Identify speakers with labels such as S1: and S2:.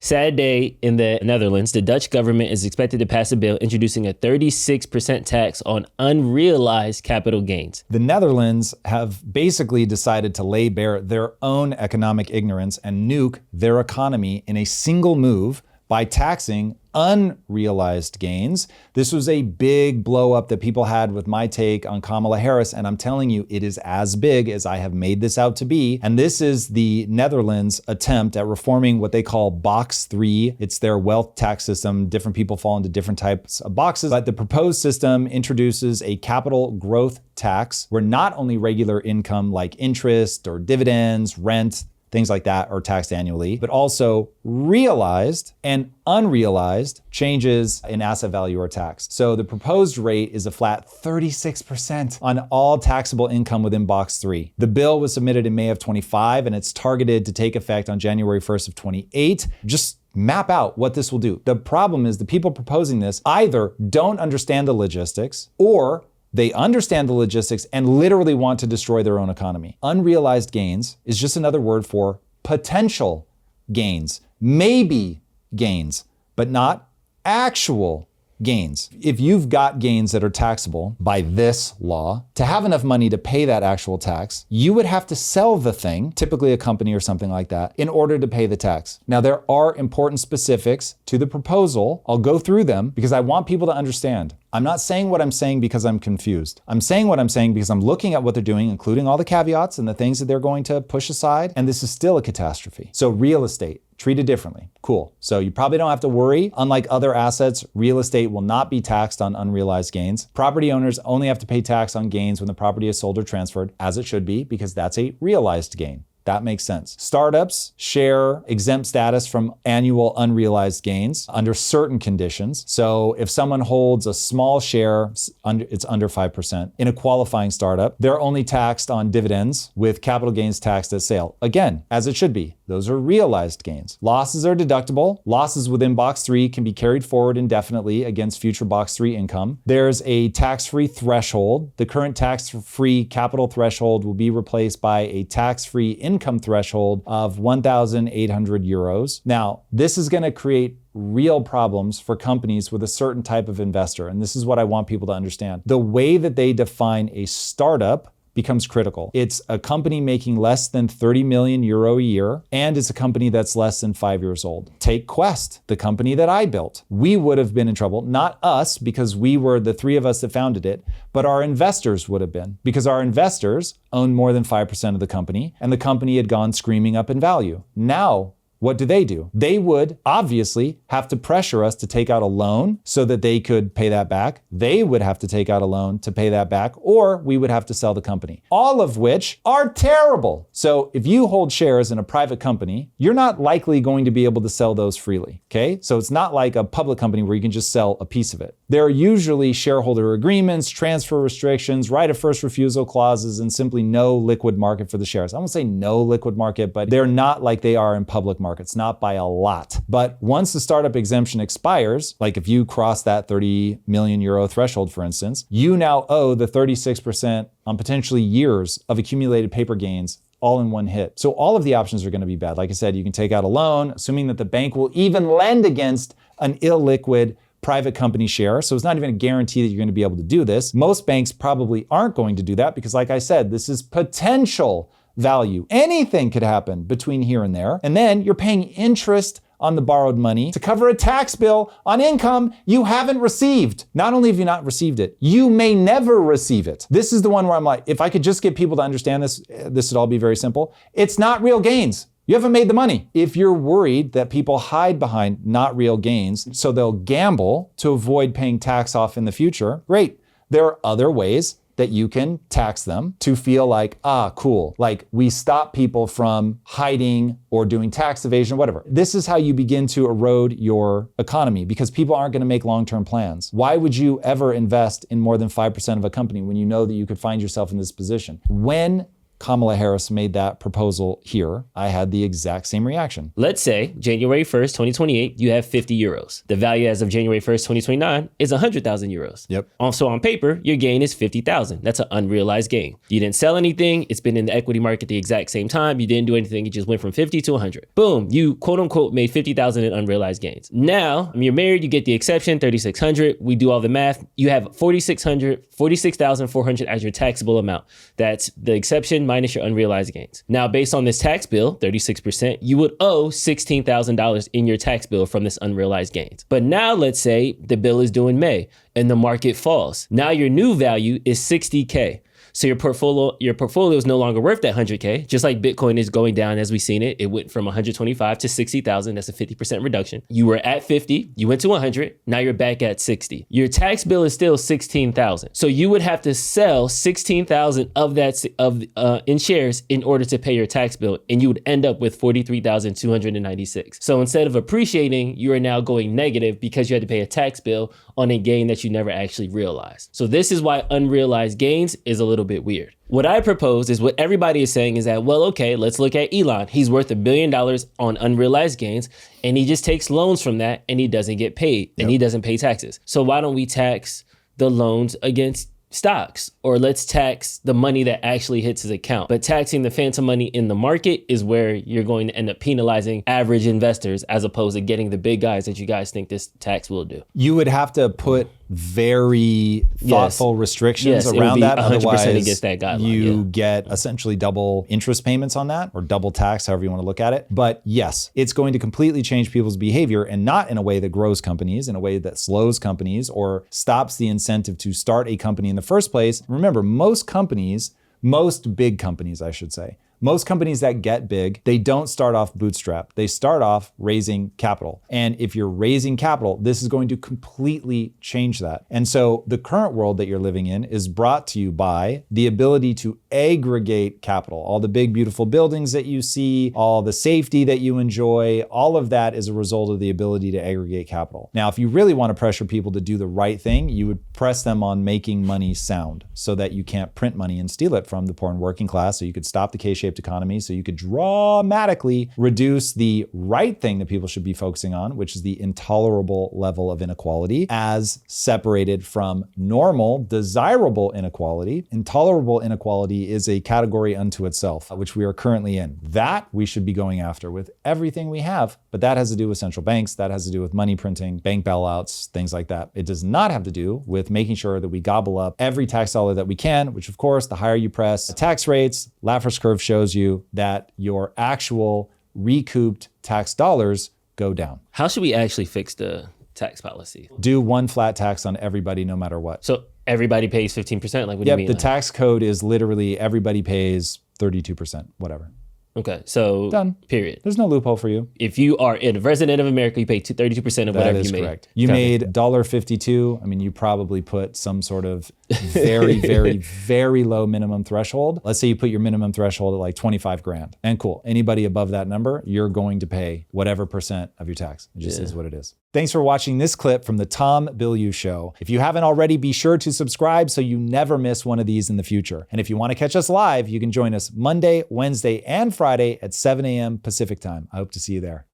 S1: Sad day in the Netherlands. The Dutch government is expected to pass a bill introducing a 36% tax on unrealized capital gains.
S2: The Netherlands have basically decided to lay bare their own economic ignorance and nuke their economy in a single move by taxing unrealized gains. This was a big blow up that people had with my take on Kamala Harris, and I'm telling you, it is as big as I have made this out to be. And this is the Netherlands' attempt at reforming what they call Box 3. It's their wealth tax system. Different people fall into different types of boxes, but the proposed system introduces a capital growth tax where not only regular income like interest or dividends, rent, things like that are taxed annually, but also realized and unrealized changes in asset value are taxed. So the proposed rate is a flat 36% on all taxable income within Box 3. The bill was submitted in May of 25 and it's targeted to take effect on January 1st of 28. Just map out what this will do. The problem is the people proposing this either don't understand the logistics or they understand the logistics and literally want to destroy their own economy. Unrealized gains is just another word for potential gains, maybe gains, but not actual gains. If you've got gains that are taxable by this law, to have enough money to pay that actual tax, you would have to sell the thing, typically a company or something like that, in order to pay the tax. Now, there are important specifics to the proposal. I'll go through them because I want people to understand. I'm not saying what I'm saying because I'm confused. I'm saying what I'm saying because I'm looking at what they're doing, including all the caveats and the things that they're going to push aside, and this is still a catastrophe. So real estate, treated differently. Cool. So you probably don't have to worry. Unlike other assets, real estate will not be taxed on unrealized gains. Property owners only have to pay tax on gains when the property is sold or transferred, as it should be, because that's a realized gain. That makes sense. Startups share exempt status from annual unrealized gains under certain conditions. So if someone holds a small share, it's under 5% in a qualifying startup, they're only taxed on dividends with capital gains taxed at sale. Again, as it should be. Those are realized gains. Losses are deductible. Losses within Box 3 can be carried forward indefinitely against future Box 3 income. There's a tax-free threshold. The current tax-free capital threshold will be replaced by a tax-free income threshold of 1,800 euros. Now, this is going to create real problems for companies with a certain type of investor. And this is what I want people to understand. The way that they define a startup becomes critical. It's a company making less than 30 million euro a year, and it's a company that's less than 5 years old. Take Quest, the company that I built. We would have been in trouble, not us, because we were the three of us that founded it, but our investors would have been, because our investors owned more than 5% of the company, and the company had gone screaming up in value. Now, what do? They would obviously have to pressure us to take out a loan so that they could pay that back. They would have to take out a loan to pay that back, or we would have to sell the company, all of which are terrible. So if you hold shares in a private company, you're not likely going to be able to sell those freely, okay? So it's not like a public company where you can just sell a piece of it. There are usually shareholder agreements, transfer restrictions, right of first refusal clauses, and simply no liquid market for the shares. I won't say no liquid market, but they're not like they are in public markets, not by a lot. But once the startup exemption expires, like if you cross that 30 million euro threshold, for instance, you now owe the 36% on potentially years of accumulated paper gains all in one hit. So all of the options are going to be bad. Like I said, you can take out a loan, assuming that the bank will even lend against an illiquid private company share. So it's not even a guarantee that you're going to be able to do this. Most banks probably aren't going to do that because, like I said, this is potential value. Anything could happen between here and there. And then you're paying interest on the borrowed money to cover a tax bill on income you haven't received. Not only have you not received it, you may never receive it. This is the one where I'm like, if I could just get people to understand this, this would all be very simple. It's not real gains. You haven't made the money. If you're worried that people hide behind not real gains, so they'll gamble to avoid paying tax off in the future, great. There are other ways that you can tax them to feel like, cool. Like we stop people from hiding or doing tax evasion, whatever. This is how you begin to erode your economy because people aren't going to make long-term plans. Why would you ever invest in more than 5% of a company when you know that you could find yourself in this position? When Kamala Harris made that proposal here, I had the exact same reaction.
S1: Let's say January 1st, 2028, you have 50 euros. The value as of January 1st, 2029 is 100,000 euros.
S2: Yep.
S1: Also on paper, your gain is 50,000. That's an unrealized gain. You didn't sell anything. It's been in the equity market the exact same time. You didn't do anything. It just went from 50 to 100. Boom. You quote unquote made 50,000 in unrealized gains. Now you're married. You get the exception, 3,600. We do all the math. You have 46,400 as your taxable amount. That's the exception minus your unrealized gains. Now, based on this tax bill, 36%, you would owe $16,000 in your tax bill from this unrealized gains. But now let's say the bill is due in May and the market falls. Now your new value is 60K. So your portfolio is no longer worth that 100K, just like Bitcoin is going down as we've seen it. It went from 125 to 60,000. That's a 50% reduction. You were at 50, you went to 100, now you're back at 60. Your tax bill is still 16,000. So you would have to sell 16,000 of that in shares in order to pay your tax bill, and you would end up with 43,296. So instead of appreciating, you are now going negative because you had to pay a tax bill on a gain that you never actually realized. So this is why unrealized gains is a little bit weird. What I propose is what everybody is saying is that, well, okay, let's look at Elon. He's worth $1 billion on unrealized gains, and he just takes loans from that and he doesn't get paid and he doesn't pay taxes. So why don't we tax the loans against stocks, or let's tax the money that actually hits his account? But taxing the phantom money in the market is where you're going to end up penalizing average investors as opposed to getting the big guys that you guys think this tax will do.
S2: You would have to put very thoughtful restrictions around that.
S1: 100%
S2: Otherwise,
S1: against that guideline.
S2: You get essentially double interest payments on that, or double tax, however you want to look at it. But yes, it's going to completely change people's behavior, and not in a way that grows companies, in a way that slows companies or stops the incentive to start a company in the first place. Remember, most big companies, I should say, most companies that get big, they don't start off bootstrap. They start off raising capital. And if you're raising capital, this is going to completely change that. And so the current world that you're living in is brought to you by the ability to aggregate capital. All the big, beautiful buildings that you see, all the safety that you enjoy, all of that is a result of the ability to aggregate capital. Now, if you really want to pressure people to do the right thing, you would press them on making money sound so that you can't print money and steal it from the poor and working class. So you could stop the K-shaped economy, so you could dramatically reduce the right thing that people should be focusing on, which is the intolerable level of inequality as separated from normal, desirable inequality. Intolerable inequality is a category unto itself, which we are currently in. That we should be going after with everything we have, but that has to do with central banks, that has to do with money printing, bank bailouts, things like that. It does not have to do with making sure that we gobble up every tax dollar that we can, which of course, the higher you press the tax rates, Laffer's curve shows you that your actual recouped tax dollars go down.
S1: How should we actually fix the tax policy?
S2: Do one flat tax on everybody, no matter what.
S1: So everybody pays 15%? Like, what do you mean?
S2: The tax code is literally everybody pays 32%, whatever.
S1: Okay, so
S2: done.
S1: Period.
S2: There's no loophole for you.
S1: If you are a resident of America, you pay 32% of whatever you made.
S2: That is correct. You made $1.52. I mean, you probably put some sort of very, very, very low minimum threshold. Let's say you put your minimum threshold at like 25 grand. And cool, anybody above that number, you're going to pay whatever percent of your tax. It just is what it is. Thanks for watching this clip from the Tom Bilyeu Show. If you haven't already, be sure to subscribe so you never miss one of these in the future. And if you want to catch us live, you can join us Monday, Wednesday, and Friday at 7 a.m. Pacific time. I hope to see you there.